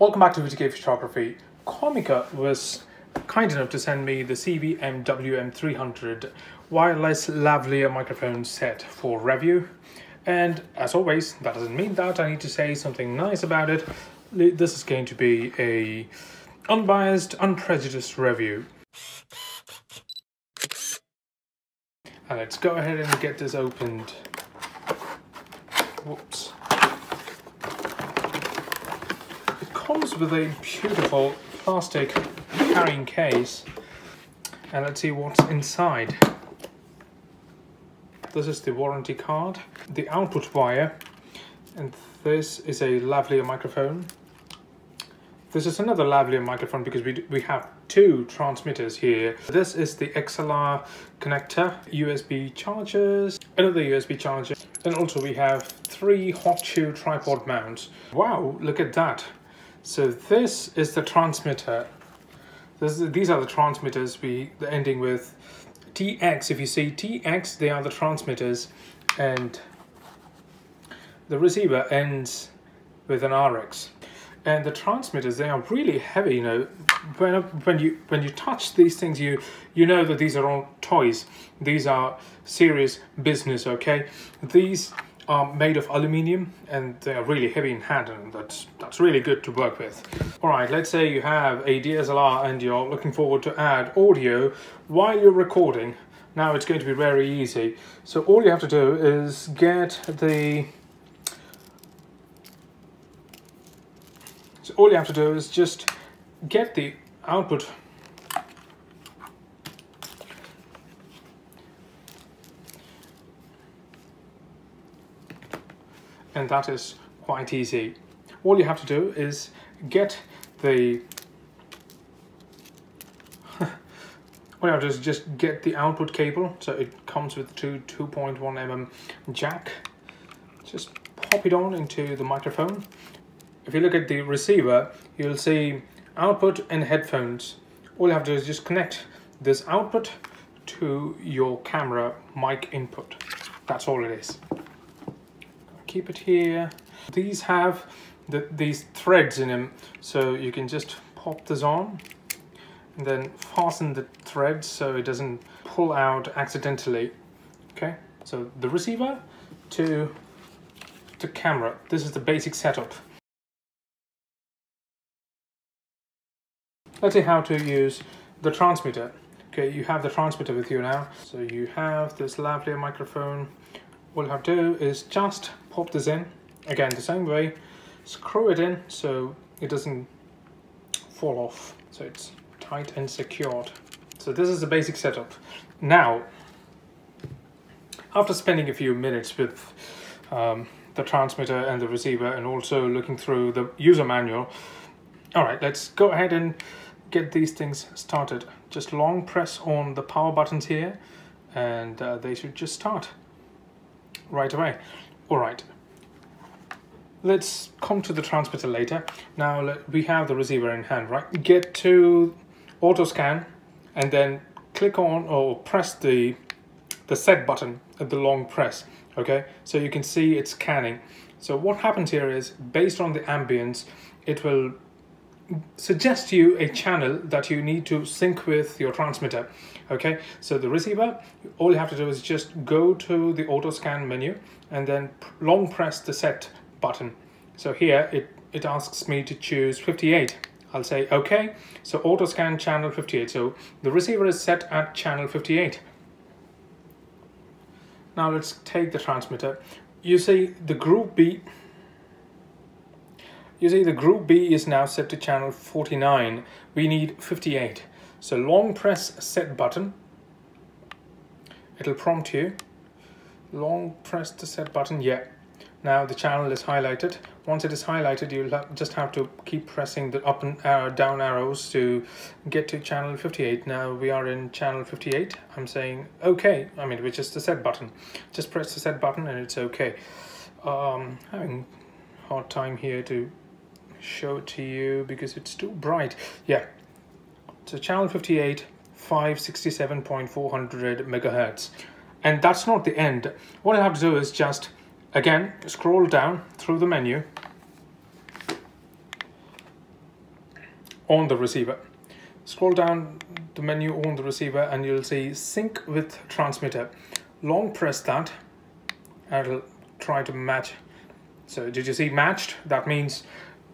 Welcome back to V2K Photography. Comica was kind enough to send me the CVM WM300 wireless lavalier microphone set for review. And as always, that doesn't mean that I need to say something nice about it. This is going to be a unbiased, unprejudiced review. And let's go ahead and get this opened. Whoops. It comes with a beautiful plastic carrying case. And let's see what's inside. This is the warranty card, the output wire, and this is a lavalier microphone. This is another lavalier microphone because we have two transmitters here. This is the XLR connector, USB chargers, another USB charger, and also we have three hot shoe tripod mounts. Wow, look at that. So this is the transmitter. These are the transmitters, the ending with TX. If you see TX, they are the transmitters, and the receiver ends with an RX. And the transmitters, they are really heavy, you know. When you touch these things, you know that these are all toys. These are serious business, okay? These are made of aluminium and they are really heavy in hand, and that's really good to work with. All right, let's say you have a DSLR and you're looking forward to add audio while you're recording. Now it's going to be very easy. So all you have to do is get the all you have to do is just get the output and that is quite easy. All you have to do is get the all you have to do is just get the output cable. So it comes with 2.1 mm jack. Just pop it on into the microphone. If you look at the receiver, you'll see output and headphones. All you have to do is just connect this output to your camera mic input. That's all it is. Keep it here. These have these threads in them, so you can just pop this on and then fasten the threads so it doesn't pull out accidentally. Okay, so the receiver to the camera. This is the basic setup. Let's see how to use the transmitter. Okay, you have the transmitter with you now. So you have this lavalier microphone. All you have to do is just pop this in. Again, the same way. Screw it in so it doesn't fall off. So it's tight and secured. So this is the basic setup. Now, after spending a few minutes with the transmitter and the receiver and also looking through the user manual, all right, let's go ahead and get these things started. Just long press on the power buttons here and they should just start right away. All right, let's come to the transmitter later. Now we have the receiver in hand, right? Get to auto scan and then click on or press the set button at the long press. Okay, so you can see it's scanning. So what happens here is, based on the ambience, it will suggest you a channel that you need to sync with your transmitter. Okay, so the receiver, all you have to do is just go to the auto scan menu and then long press the set button. So here it asks me to choose 58. I'll say okay. So auto scan channel 58. So the receiver is set at channel 58. Now let's take the transmitter. You see the group B. You see the group B is now set to channel 49. We need 58. So long press set button. It'll prompt you. Long press the set button. Yeah. Now the channel is highlighted. Once it is highlighted, you'll just have to keep pressing the up and down arrows to get to channel 58. Now we are in channel 58. I'm saying okay. I mean, which is the set button. Just press the set button and it's okay. Having a hard time here to show it to you because it's too bright. Yeah, so channel 58, 567.400 megahertz, and that's not the end. What I have to do is just again scroll down through the menu on the receiver. Scroll down the menu on the receiver and you'll see sync with transmitter. Long press that and it'll try to match. So did you see matched? That means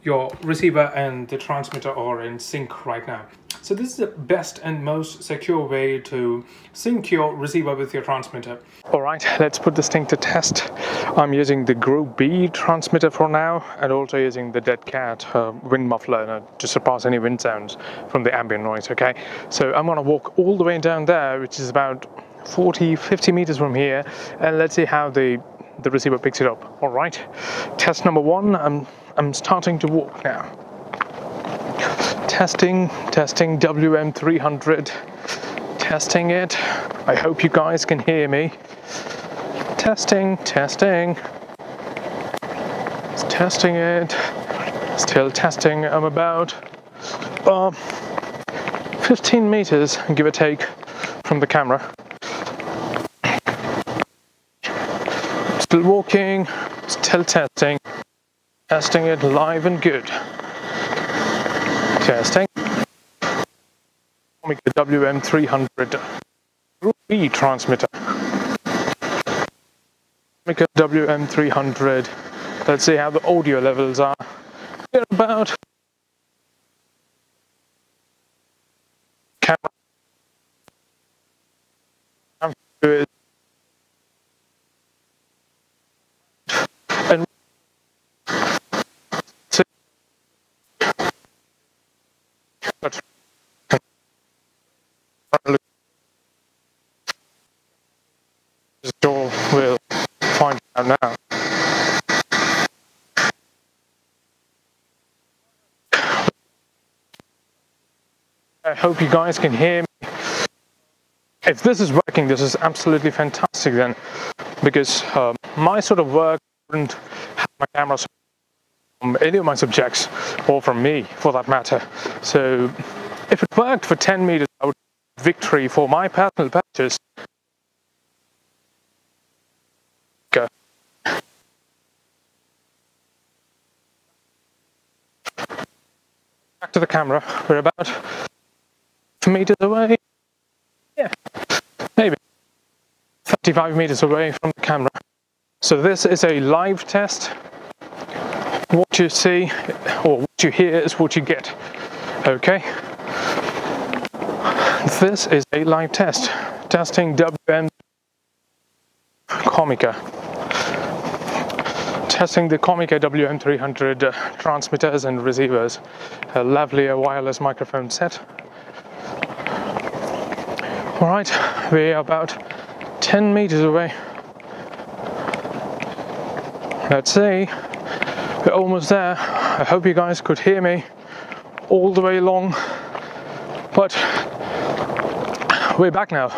your receiver and the transmitter are in sync right now. So this is the best and most secure way to sync your receiver with your transmitter. All right, let's put this thing to test. I'm using the Group B transmitter for now, and also using the Dead Cat wind muffler to surpass any wind sounds from the ambient noise, okay? So I'm gonna walk all the way down there, which is about 40-50 meters from here, and let's see how the receiver picks it up. All right, test number one, I'm starting to walk now. Testing WM300, testing it. I hope you guys can hear me. Testing it, still testing. I'm about 15 meters, give or take, from the camera. Still walking, still testing it live and good. Testing. Comica WM300 Group B transmitter. Comica WM300. Let's see how the audio levels are. We're about camera. And we'll find out now. I hope you guys can hear me. If this is working, this is absolutely fantastic then, because my sort of work wouldn't have my camera from any of my subjects, or from me for that matter. So if it worked for 10 meters, I would victory for my personal purchase. Go. Back to the camera. We're about 2 meters away. Yeah, maybe 35 meters away from the camera. So this is a live test. What you see or what you hear is what you get. Okay. This is a live test. Testing WM Comica. Testing the Comica WM300 transmitters and receivers. A lovely wireless microphone set. Alright, we are about 10 meters away. Let's see. We're almost there. I hope you guys could hear me all the way along. But we're back now.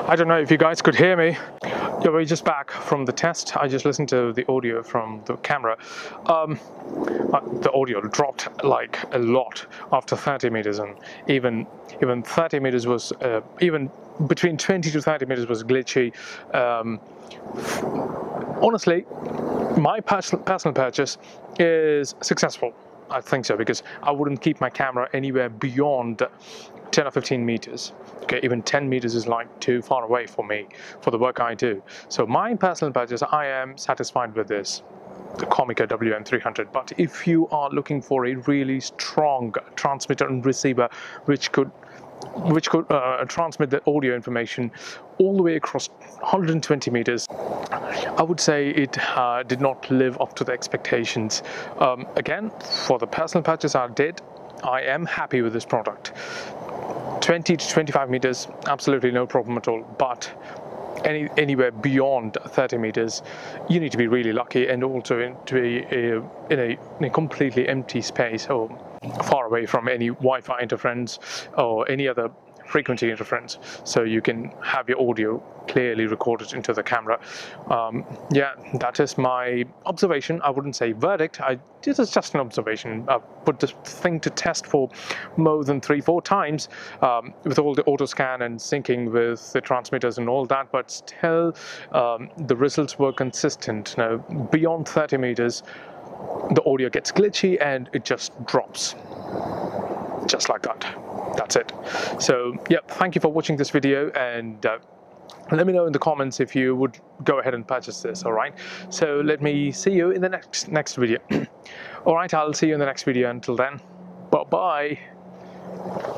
I don't know if you guys could hear me. Yeah, we're just back from the test. I just listened to the audio from the camera. The audio dropped like a lot after 30 meters, and even 30 meters was even between 20 to 30 meters was glitchy. Honestly, my personal purchase is successful. I think so, because I wouldn't keep my camera anywhere beyond 10 or 15 meters. Okay, even 10 meters is like too far away for me, for the work I do. So my personal purchase, I am satisfied with this, the Comica WM300. But if you are looking for a really strong transmitter and receiver which could transmit the audio information all the way across 120 meters, I would say it did not live up to the expectations. Again, for the personal purchase I did, I am happy with this product. 20 to 25 meters, absolutely no problem at all. But anywhere beyond 30 meters, you need to be really lucky, and also to be in a completely empty space, or far away from any Wi-Fi interference or any other frequency interference, so you can have your audio clearly recorded into the camera. Yeah, that is my observation. I wouldn't say verdict. This is just an observation. I've put this thing to test for more than 3-4 times with all the auto scan and syncing with the transmitters and all that, but still the results were consistent. Now, beyond 30 meters, the audio gets glitchy and it just drops. just like that. That's it. So yeah, thank you for watching this video, and let me know in the comments if you would go ahead and purchase this. All right, so let me see you in the next video. All right, I'll see you in the next video. Until then, bye bye.